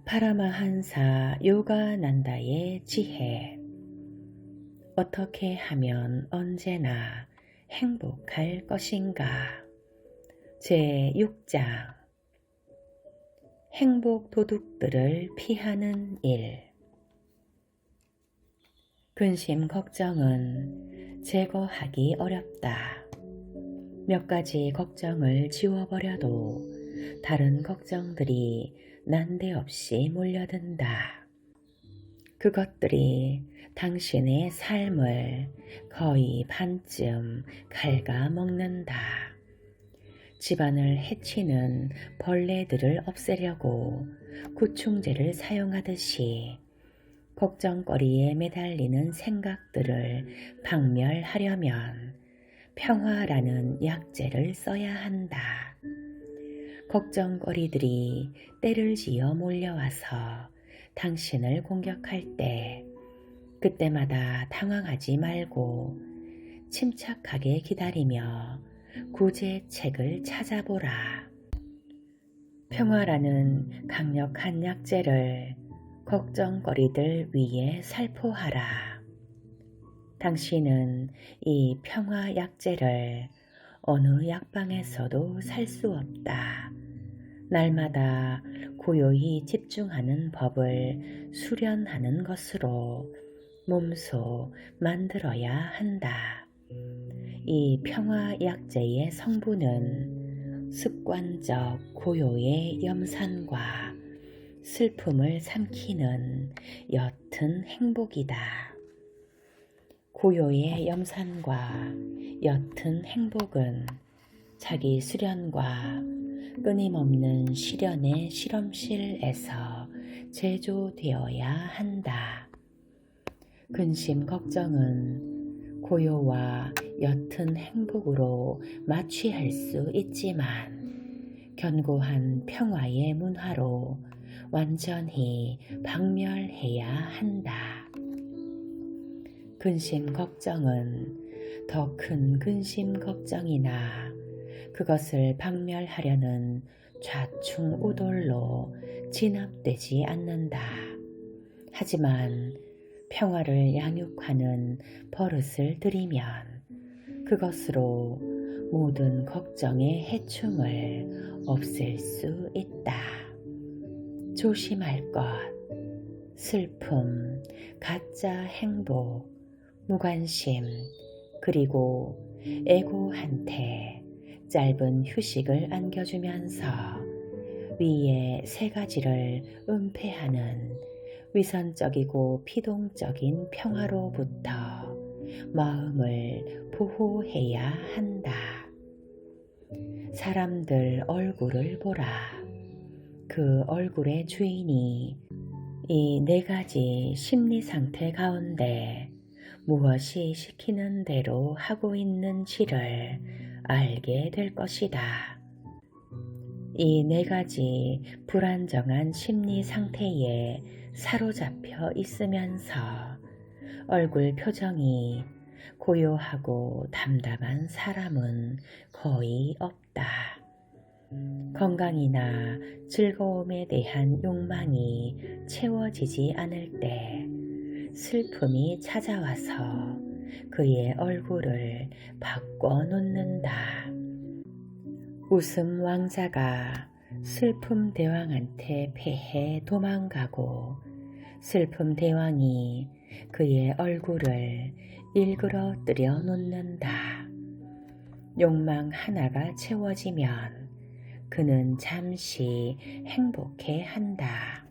파라마한사 요가난다의 지혜. 어떻게 하면 언제나 행복할 것인가? 제6장. 행복 도둑들을 피하는 일. 근심 걱정은 제거하기 어렵다. 몇 가지 걱정을 지워버려도 다른 걱정들이 난데없이 몰려든다. 그것들이 당신의 삶을 거의 반쯤 갉아먹는다. 집안을 해치는 벌레들을 없애려고 구충제를 사용하듯이 걱정거리에 매달리는 생각들을 박멸하려면 평화라는 약재를 써야 한다. 걱정거리들이 때를 지어 몰려와서 당신을 공격할 때 그때마다 당황하지 말고 침착하게 기다리며 구제책을 찾아보라. 평화라는 강력한 약재를 걱정거리들 위에 살포하라. 당신은 이 평화 약재를 어느 약방에서도 살 수 없다. 날마다 고요히 집중하는 법을 수련하는 것으로 몸소 만들어야 한다. 이 평화 약재의 성분은 습관적 고요의 염산과 슬픔을 삼키는 옅은 행복이다. 고요의 염산과 옅은 행복은 자기 수련과 끊임없는 시련의 실험실에서 제조되어야 한다. 근심 걱정은 고요와 옅은 행복으로 마취할 수 있지만 견고한 평화의 문화로 완전히 박멸해야 한다. 근심 걱정은 더 큰 근심 걱정이나 그것을 박멸하려는 좌충우돌로 진압되지 않는다. 하지만 평화를 양육하는 버릇을 들이면 그것으로 모든 걱정의 해충을 없앨 수 있다. 조심할 것. 슬픔, 가짜 행복, 무관심, 그리고 에고한테 짧은 휴식을 안겨주면서 위의 세 가지를 은폐하는 위선적이고 피동적인 평화로부터 마음을 보호해야 한다. 사람들 얼굴을 보라. 그 얼굴의 주인이 이 네 가지 심리 상태 가운데 무엇이 시키는 대로 하고 있는지를 알게 될 것이다. 이 네 가지 불안정한 심리 상태에 사로잡혀 있으면서 얼굴 표정이 고요하고 담담한 사람은 거의 없다. 건강이나 즐거움에 대한 욕망이 채워지지 않을 때 슬픔이 찾아와서 그의 얼굴을 바꿔놓는다. 웃음 왕자가 슬픔 대왕한테 패해 도망가고 슬픔 대왕이 그의 얼굴을 일그러뜨려 놓는다. 욕망 하나가 채워지면 그는 잠시 행복해 한다.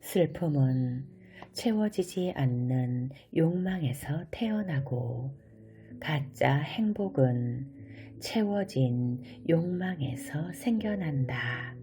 슬픔은 채워지지 않는 욕망에서 태어나고 가짜 행복은 채워진 욕망에서 생겨난다.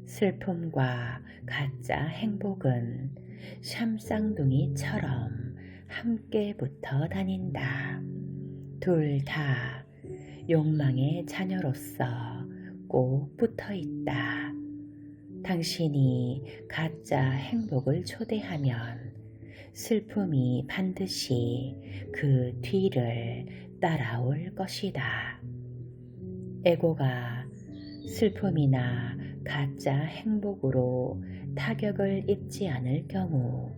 슬픔과 가짜 행복은 샴쌍둥이처럼 함께 붙어 다닌다. 둘 다 욕망의 자녀로서 꼭 붙어 있다. 당신이 가짜 행복을 초대하면 슬픔이 반드시 그 뒤를 따라올 것이다. 에고가 슬픔이나 가짜 행복으로 타격을 입지 않을 경우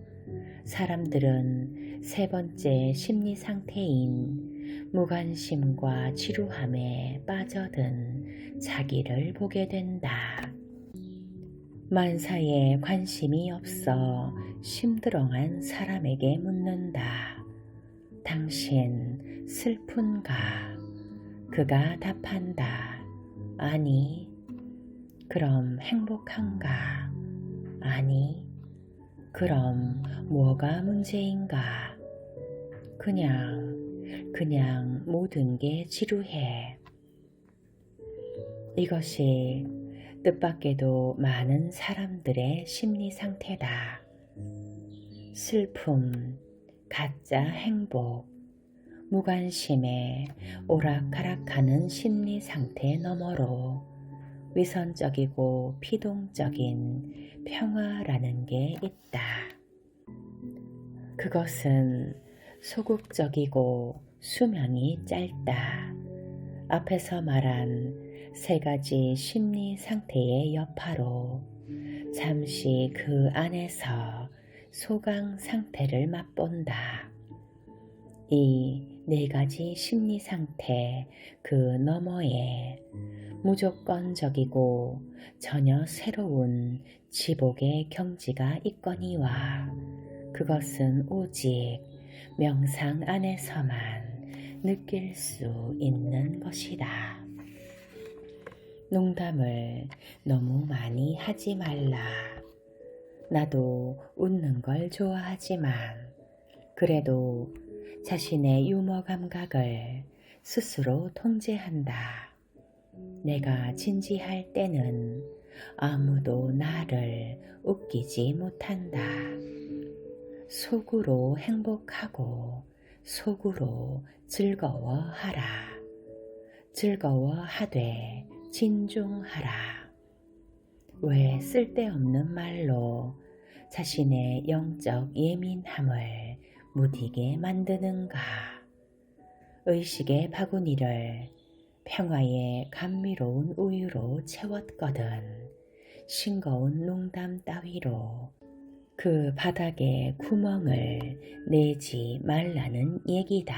사람들은 세 번째 심리 상태인 무관심과 지루함에 빠져든 자기를 보게 된다. 만사에 관심이 없어 심드렁한 사람에게 묻는다. 당신 슬픈가? 그가 답한다. 아니. 그럼 행복한가? 아니. 그럼 뭐가 문제인가? 그냥 모든 게 지루해. 이것이 뜻밖에도 많은 사람들의 심리 상태다. 슬픔, 가짜 행복, 무관심에 오락가락하는 심리 상태 너머로 위선적이고 피동적인 평화라는 게 있다. 그것은 소극적이고 수명이 짧다. 앞에서 말한 세 가지 심리 상태의 여파로 잠시 그 안에서 소강 상태를 맛본다. 이 네 가지 심리 상태 그 너머에 무조건적이고 전혀 새로운 지복의 경지가 있거니와 그것은 오직 명상 안에서만 느낄 수 있는 것이다. 농담을 너무 많이 하지 말라. 나도 웃는 걸 좋아하지만 그래도 자신의 유머 감각을 스스로 통제한다. 내가 진지할 때는 아무도 나를 웃기지 못한다. 속으로 행복하고 속으로 즐거워하라. 즐거워하되 진중하라. 왜 쓸데없는 말로 자신의 영적 예민함을 무디게 만드는가? 의식의 바구니를 평화의 감미로운 우유로 채웠거든 싱거운 농담 따위로 그 바닥에 구멍을 내지 말라는 얘기다.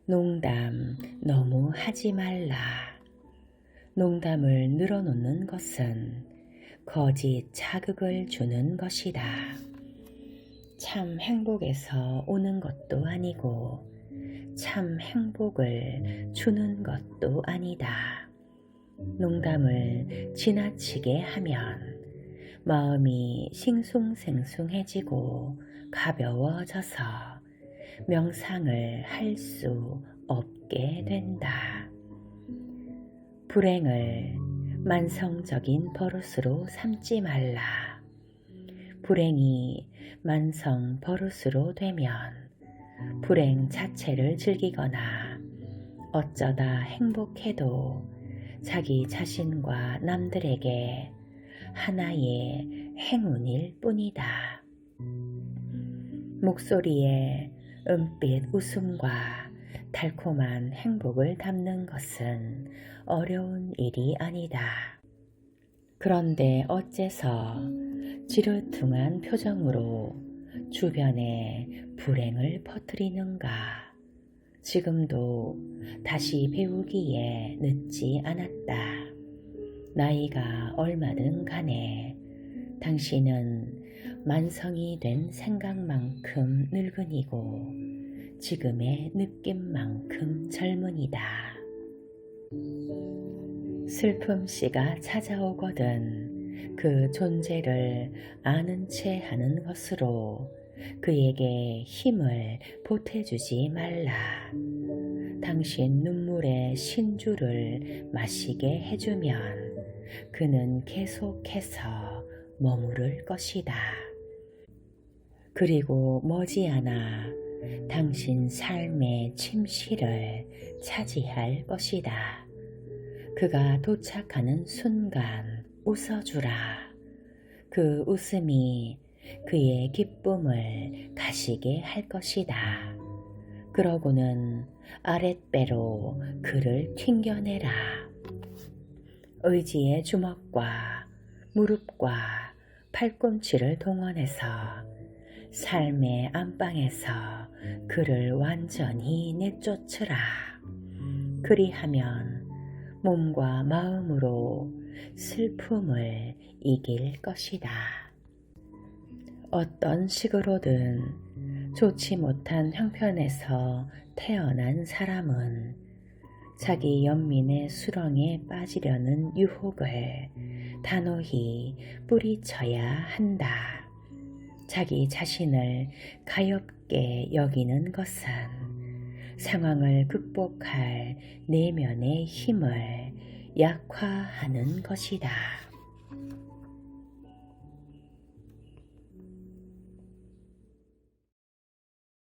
농담 너무 하지 말라. 농담을 늘어놓는 것은 거짓 자극을 주는 것이다. 참 행복에서 오는 것도 아니고 참 행복을 주는 것도 아니다. 농담을 지나치게 하면 마음이 싱숭생숭해지고 가벼워져서 명상을 할 수 없게 된다. 불행을 만성적인 버릇으로 삼지 말라. 불행이 만성 버릇으로 되면 불행 자체를 즐기거나 어쩌다 행복해도 자기 자신과 남들에게 하나의 행운일 뿐이다. 목소리에 은빛 웃음과 달콤한 행복을 담는 것은 어려운 일이 아니다. 그런데 어째서 지르퉁한 표정으로 주변에 불행을 퍼뜨리는가? 지금도 다시 배우기에 늦지 않았다. 나이가 얼마든 간에 당신은 만성이 된 생각만큼 늙은이고 지금의 느낌만큼 젊은이다. 슬픔씨가 찾아오거든 그 존재를 아는 채 하는 것으로 그에게 힘을 보태주지 말라. 당신 눈물의 신주를 마시게 해주면 그는 계속해서 머무를 것이다. 그리고 머지않아 당신 삶의 침실을 차지할 것이다. 그가 도착하는 순간 웃어주라. 그 웃음이 그의 기쁨을 가시게 할 것이다. 그러고는 아랫배로 그를 튕겨내라. 의지의 주먹과 무릎과 팔꿈치를 동원해서 삶의 안방에서 그를 완전히 내쫓으라. 그리하면 몸과 마음으로 슬픔을 이길 것이다. 어떤 식으로든 좋지 못한 형편에서 태어난 사람은 자기 연민의 수렁에 빠지려는 유혹을 단호히 뿌리쳐야 한다. 자기 자신을 가엾게 여기는 것은 상황을 극복할 내면의 힘을 약화하는 것이다.